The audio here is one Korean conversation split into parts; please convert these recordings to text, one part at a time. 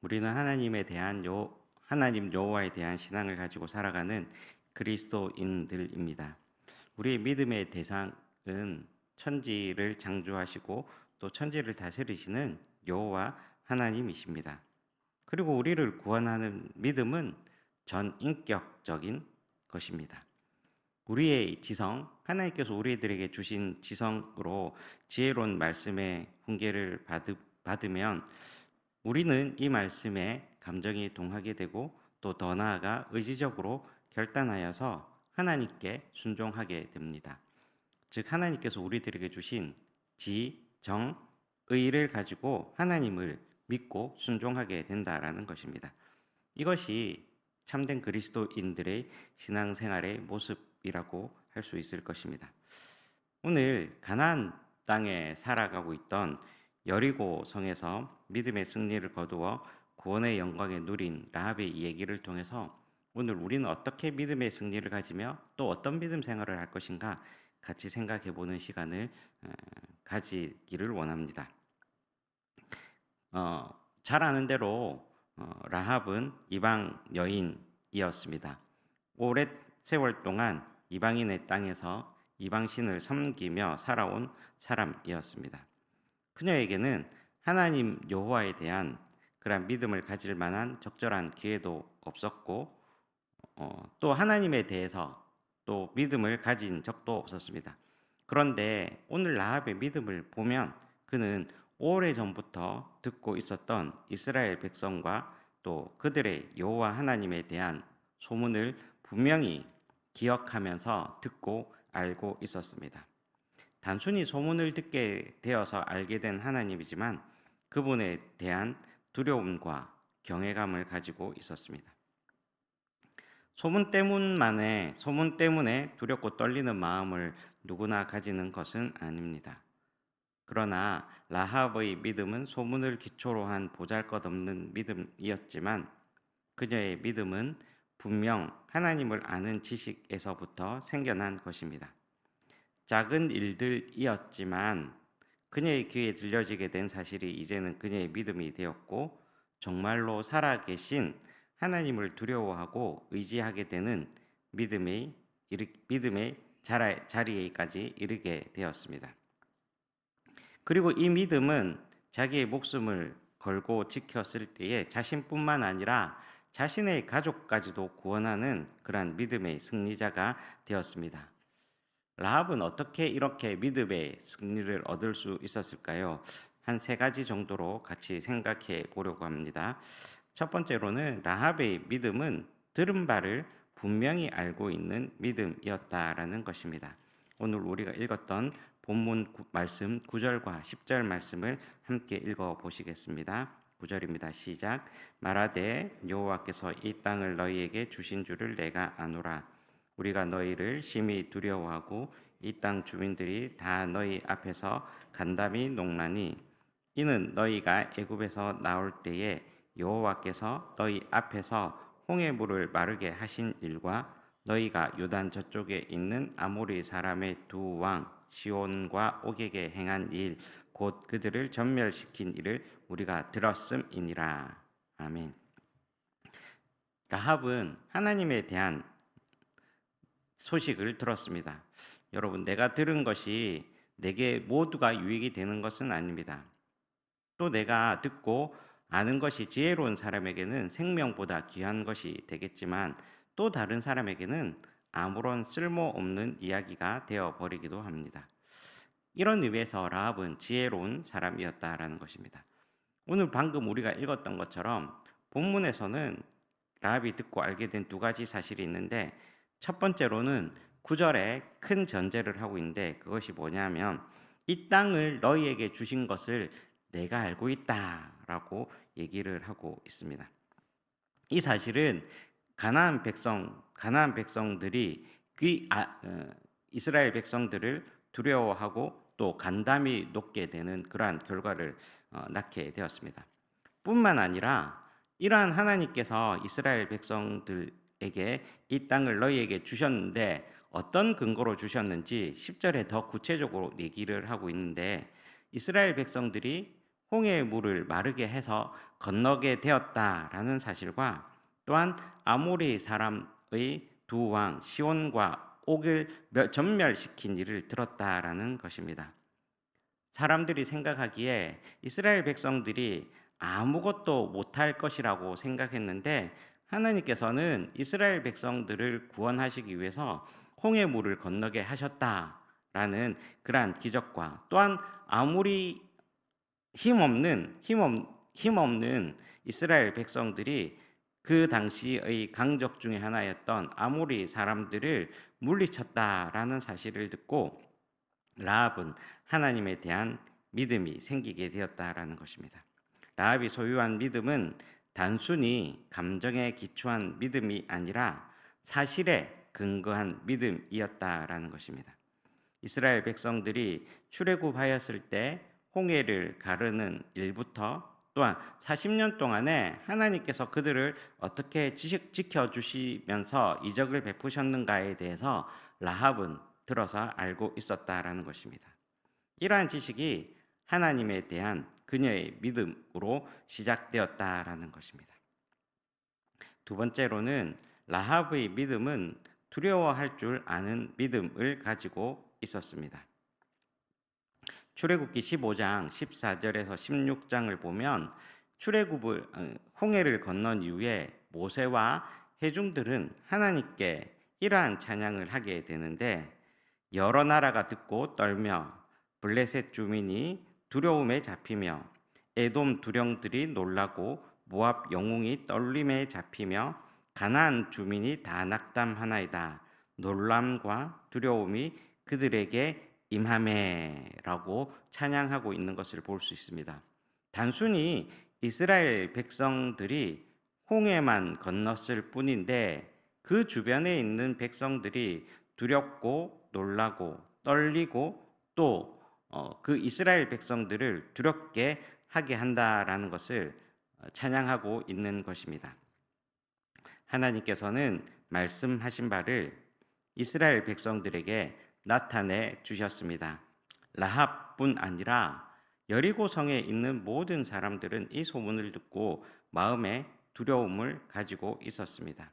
우리는 하나님 여호와에 대한 신앙을 가지고 살아가는 그리스도인들입니다. 우리의 믿음의 대상은 천지를 창조하시고 또 천지를 다스리시는 여호와 하나님이십니다. 그리고 우리를 구원하는 믿음은 전인격적인 것입니다. 우리의 지성, 하나님께서 우리들에게 주신 지성으로 지혜로운 말씀의 훈계를 받으면 우리는 이 말씀에 감정이 동하게 되고 또 더 나아가 의지적으로 결단하여서 하나님께 순종하게 됩니다. 즉 하나님께서 우리들에게 주신 지, 정, 의를 가지고 하나님을 믿고 순종하게 된다라는 것입니다. 이것이 참된 그리스도인들의 신앙생활의 모습이라고 할 수 있을 것입니다. 오늘 가나안 땅에 살아가고 있던 여리고 성에서 믿음의 승리를 거두어 구원의 영광에 누린 라합의 이야기를 통해서 오늘 우리는 어떻게 믿음의 승리를 가지며 또 어떤 믿음 생활을 할 것인가 같이 생각해 보는 시간을 가지기를 원합니다. 잘 아는 대로 라합은 이방 여인이었습니다. 오랜 세월 동안 이방인의 땅에서 이방신을 섬기며 살아온 사람이었습니다. 그녀에게는 하나님 여호와에 대한 그런 믿음을 가질 만한 적절한 기회도 없었고 또 하나님에 대해서 또 믿음을 가진 적도 없었습니다. 그런데 오늘 라합의 믿음을 보면 그는 오래전부터 듣고 있었던 이스라엘 백성과 또 그들의 여호와 하나님에 대한 소문을 분명히 기억하면서 듣고 알고 있었습니다. 단순히 소문을 듣게 되어서 알게 된 하나님이지만 그분에 대한 두려움과 경외감을 가지고 있었습니다. 소문 때문에 두렵고 떨리는 마음을 누구나 가지는 것은 아닙니다. 그러나 라합의 믿음은 소문을 기초로 한 보잘것없는 믿음이었지만 그녀의 믿음은 분명 하나님을 아는 지식에서부터 생겨난 것입니다. 작은 일들이었지만 그녀의 귀에 들려지게 된 사실이 이제는 그녀의 믿음이 되었고 정말로 살아계신 하나님을 두려워하고 의지하게 되는 믿음의 자리에까지 이르게 되었습니다. 그리고 이 믿음은 자기의 목숨을 걸고 지켰을 때에 자신뿐만 아니라 자신의 가족까지도 구원하는 그러한 믿음의 승리자가 되었습니다. 라합은 어떻게 이렇게 믿음의 승리를 얻을 수 있었을까요? 한 세 가지 정도로 같이 생각해 보려고 합니다. 첫 번째로는 라합의 믿음은 들은 바를 분명히 알고 있는 믿음이었다라는 것입니다. 오늘 우리가 읽었던 본문 말씀 9절과 10절 말씀을 함께 읽어 보시겠습니다. 9절입니다. 시작. 말하되 여호와께서 이 땅을 너희에게 주신 줄을 내가 아노라. 우리가 너희를 심히 두려워하고 이 땅 주민들이 다 너희 앞에서 간담이 농나니 이는 너희가 애굽에서 나올 때에 여호와께서 너희 앞에서 홍해 물을 마르게 하신 일과 너희가 요단 저쪽에 있는 아모리 사람의 두 왕 시온과 옥에게 행한 일 곧 그들을 전멸시킨 일을 우리가 들었음이니라. 아멘. 라합은 하나님에 대한 소식을 들었습니다. 여러분, 내가 들은 것이 내게 모두가 유익이 되는 것은 아닙니다. 또 내가 듣고 아는 것이 지혜로운 사람에게는 생명보다 귀한 것이 되겠지만 또 다른 사람에게는 아무런 쓸모없는 이야기가 되어 버리기도 합니다. 이런 의미에서 라합은 지혜로운 사람이었다라는 것입니다. 오늘 방금 우리가 읽었던 것처럼 본문에서는 라합이 듣고 알게 된 두 가지 사실이 있는데 첫 번째로는 9절에 큰 전제를 하고 있는데 그것이 뭐냐면 이 땅을 너희에게 주신 것을 내가 알고 있다라고 얘기를 하고 있습니다. 이 사실은 가나안 백성들이 이스라엘 백성들을 두려워하고 또 간담이 높게 되는 그러한 결과를 낳게 되었습니다. 뿐만 아니라 이러한 하나님께서 이스라엘 백성들에게 이 땅을 너희에게 주셨는데 어떤 근거로 주셨는지 10절에 더 구체적으로 얘기를 하고 있는데 이스라엘 백성들이 홍해의 물을 마르게 해서 건너게 되었다라는 사실과 또한 아모리 사람의 두 왕 시온과 옥을 전멸시킨 일을 들었다라는 것입니다. 사람들이 생각하기에 이스라엘 백성들이 아무것도 못할 것이라고 생각했는데 하나님께서는 이스라엘 백성들을 구원하시기 위해서 홍해 물을 건너게 하셨다라는 그러한 기적과 또한 아무리 힘없는 이스라엘 백성들이 그 당시의 강적 중에 하나였던 아모리 사람들을 물리쳤다라는 사실을 듣고 라합은 하나님에 대한 믿음이 생기게 되었다라는 것입니다. 라합이 소유한 믿음은 단순히 감정에 기초한 믿음이 아니라 사실에 근거한 믿음이었다라는 것입니다. 이스라엘 백성들이 출애굽하였을 때 홍해를 가르는 일부터 또한 40년 동안에 하나님께서 그들을 어떻게 지켜주시면서 이적을 베푸셨는가에 대해서 라합은 들어서 알고 있었다라는 것입니다. 이러한 지식이 하나님에 대한 그녀의 믿음으로 시작되었다라는 것입니다. 두 번째로는 라합의 믿음은 두려워할 줄 아는 믿음을 가지고 있었습니다. 출애굽기 15장 14절에서 16장을 보면 출애굽을 홍해를 건넌 이후에 모세와 회중들은 하나님께 이러한 찬양을 하게 되는데 여러 나라가 듣고 떨며 블레셋 주민이 두려움에 잡히며 에돔 두령들이 놀라고 모압 영웅이 떨림에 잡히며 가나안 주민이 다 낙담하나이다. 놀람과 두려움이 그들에게 임하매라고 찬양하고 있는 것을 볼 수 있습니다. 단순히 이스라엘 백성들이 홍해만 건넜을 뿐인데 그 주변에 있는 백성들이 두렵고 놀라고 떨리고 또 그 이스라엘 백성들을 두렵게 하게 한다라는 것을 찬양하고 있는 것입니다. 하나님께서는 말씀하신 바를 이스라엘 백성들에게 나타내 주셨습니다. 라합뿐 아니라 여리고 성에 있는 모든 사람들은 이 소문을 듣고 마음에 두려움을 가지고 있었습니다.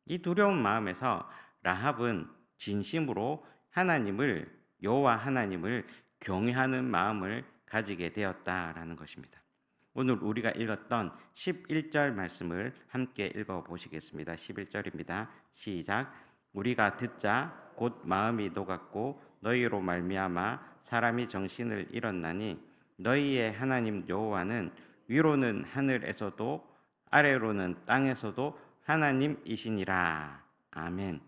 이 두려운 마음에서 라합은 진심으로 여호와 하나님을 경외하는 마음을 가지게 되었다라는 것입니다. 오늘 우리가 읽었던 11절 말씀을 함께 읽어 보시겠습니다. 11절입니다. 시작. 우리가 듣자 곧 마음이 녹았고 너희로 말미암아 사람이 정신을 잃었나니 너희의 하나님 여호와는 위로는 하늘에서도 아래로는 땅에서도 하나님이시니라. 아멘.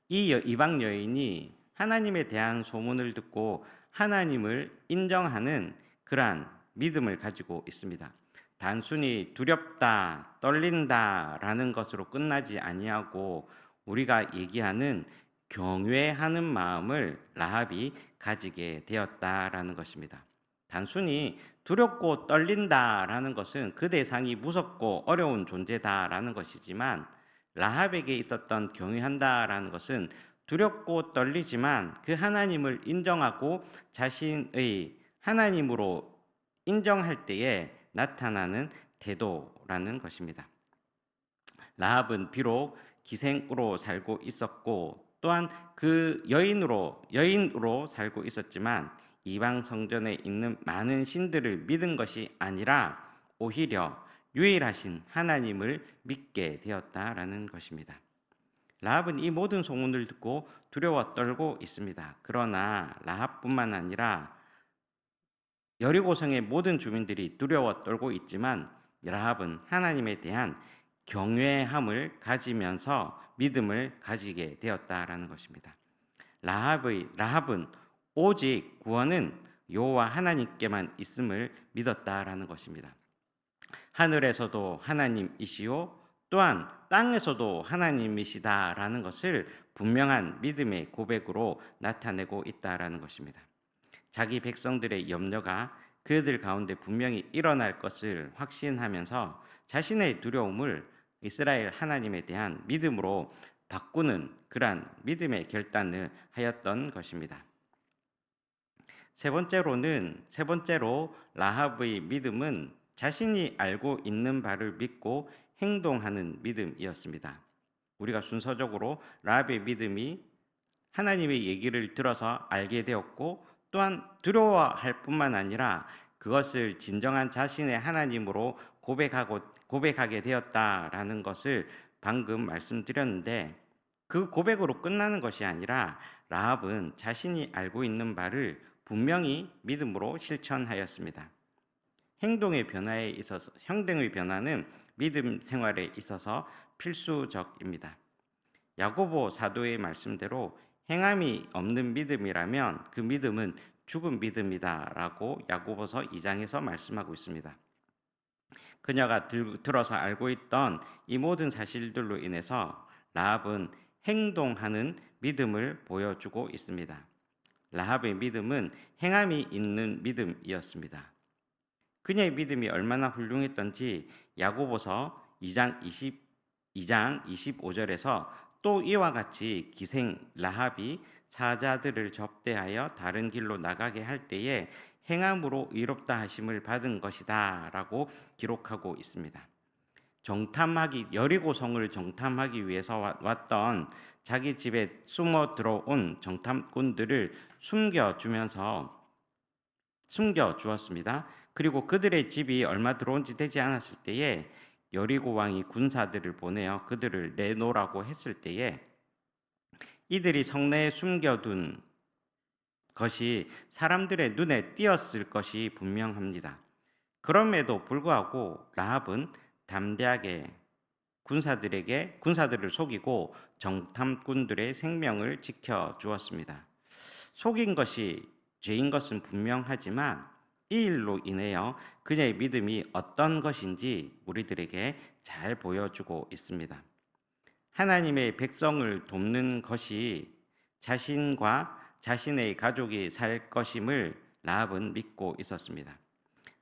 이 이방 여인이 하나님에 대한 소문을 듣고 하나님을 인정하는 그러한 믿음을 가지고 있습니다. 단순히 두렵다, 떨린다라는 것으로 끝나지 아니하고 우리가 얘기하는 경외하는 마음을 라합이 가지게 되었다라는 것입니다. 단순히 두렵고 떨린다라는 것은 그 대상이 무섭고 어려운 존재다라는 것이지만 라합에게 있었던 경외한다라는 것은 두렵고 떨리지만 그 하나님을 인정하고 자신의 하나님으로 인정할 때에 나타나는 태도라는 것입니다. 라합은 비록 기생으로 살고 있었고 또한 그 여인으로 살고 있었지만 이방 성전에 있는 많은 신들을 믿은 것이 아니라 오히려 유일하신 하나님을 믿게 되었다라는 것입니다. 라합은 이 모든 소문을 듣고 두려워 떨고 있습니다. 그러나 라합뿐만 아니라 여리고성의 모든 주민들이 두려워 떨고 있지만 라합은 하나님에 대한 경외함을 가지면서 믿음을 가지게 되었다라는 것입니다. 라합은 오직 구원은 여호와 하나님께만 있음을 믿었다라는 것입니다. 하늘에서도 하나님이시요 또한 땅에서도 하나님이시다라는 것을 분명한 믿음의 고백으로 나타내고 있다라는 것입니다. 자기 백성들의 염려가 그들 가운데 분명히 일어날 것을 확신하면서 자신의 두려움을 이스라엘 하나님에 대한 믿음으로 바꾸는 그러한 믿음의 결단을 하였던 것입니다. 세 번째로 라합의 믿음은 자신이 알고 있는 바를 믿고 행동하는 믿음이었습니다. 우리가 순서적으로 라합의 믿음이 하나님의 얘기를 들어서 알게 되었고 또한 두려워할 뿐만 아니라 그것을 진정한 자신의 하나님으로 고백하게 되었다라는 것을 방금 말씀드렸는데 그 고백으로 끝나는 것이 아니라 라합은 자신이 알고 있는 바를 분명히 믿음으로 실천하였습니다. 행동의 변화는 믿음 생활에 있어서 필수적입니다. 야고보 사도의 말씀대로 행함이 없는 믿음이라면 그 믿음은 죽은 믿음이다라고 야고보서 2장에서 말씀하고 있습니다. 그녀가 들어서 알고 있던 이 모든 사실들로 인해서 라합은 행동하는 믿음을 보여주고 있습니다. 라합의 믿음은 행함이 있는 믿음이었습니다. 그녀의 믿음이 얼마나 훌륭했던지 야고보서 2장 25절에서 또 이와 같이 기생 라합이 사자들을 접대하여 다른 길로 나가게 할 때에 행함으로 의롭다 하심을 받은 것이다라고 기록하고 있습니다. 여리고성을 정탐하기 위해서 왔던 자기 집에 숨어 들어온 정탐꾼들을 숨겨 주었습니다. 그리고 그들의 집이 얼마 들어온 지 되지 않았을 때에 여리고 왕이 군사들을 보내어 그들을 내놓으라고 했을 때에 이들이 성내에 숨겨둔 것이 사람들의 눈에 띄었을 것이 분명합니다. 그럼에도 불구하고 라합은 담대하게 군사들을 속이고 정탐꾼들의 생명을 지켜 주었습니다. 속인 것이 죄인 것은 분명하지만 이 일로 인하여 그녀의 믿음이 어떤 것인지 우리들에게 잘 보여주고 있습니다. 하나님의 백성을 돕는 것이 자신과 자신의 가족이 살 것임을 라합은 믿고 있었습니다.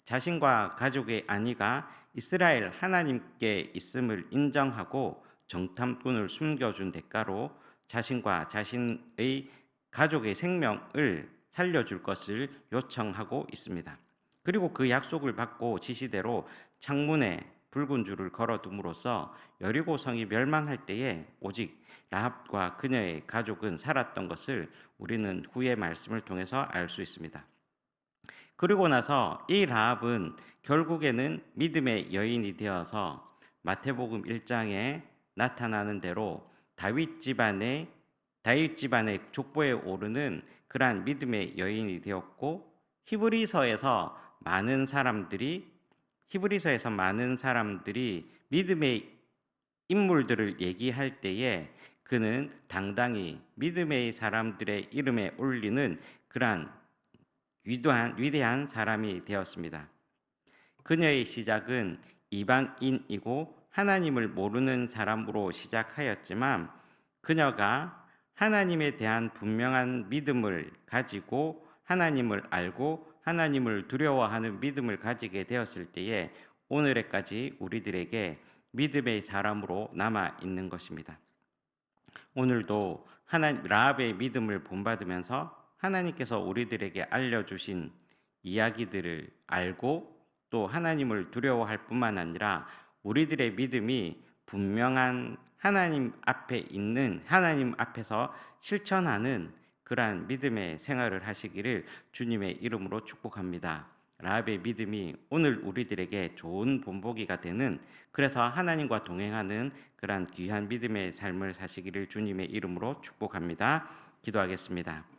자신과 가족의 안위가 이스라엘 하나님께 있음을 인정하고 정탐꾼을 숨겨준 대가로 자신과 자신의 가족의 생명을 살려줄 것을 요청하고 있습니다. 그리고 그 약속을 받고 지시대로 창문에 붉은 줄을 걸어둠으로써 여리고 성이 멸망할 때에 오직 라합과 그녀의 가족은 살았던 것을 우리는 후의 말씀을 통해서 알 수 있습니다. 그리고 나서 이 라합은 결국에는 믿음의 여인이 되어서 마태복음 1장에 나타나는 대로 다윗 집안의 족보에 오르는 그러한 믿음의 여인이 되었고 히브리서에서 많은 사람들이 믿음의 인물들을 얘기할 때에 그는 당당히 믿음의 사람들의 이름에 올리는 그러한 위대한 사람이 되었습니다. 그녀의 시작은 이방인이고 하나님을 모르는 사람으로 시작하였지만 그녀가 하나님에 대한 분명한 믿음을 가지고 하나님을 알고 하나님을 두려워하는 믿음을 가지게 되었을 때에 오늘에까지 우리들에게 믿음의 사람으로 남아 있는 것입니다. 오늘도 라합의 믿음을 본받으면서 하나님께서 우리들에게 알려주신 이야기들을 알고 또 하나님을 두려워할 뿐만 아니라 우리들의 믿음이 분명한 하나님 앞에서 실천하는 그러한 믿음의 생활을 하시기를 주님의 이름으로 축복합니다. 라합의 믿음이 오늘 우리들에게 좋은 본보기가 되는, 그래서 하나님과 동행하는 그러한 귀한 믿음의 삶을 사시기를 주님의 이름으로 축복합니다. 기도하겠습니다.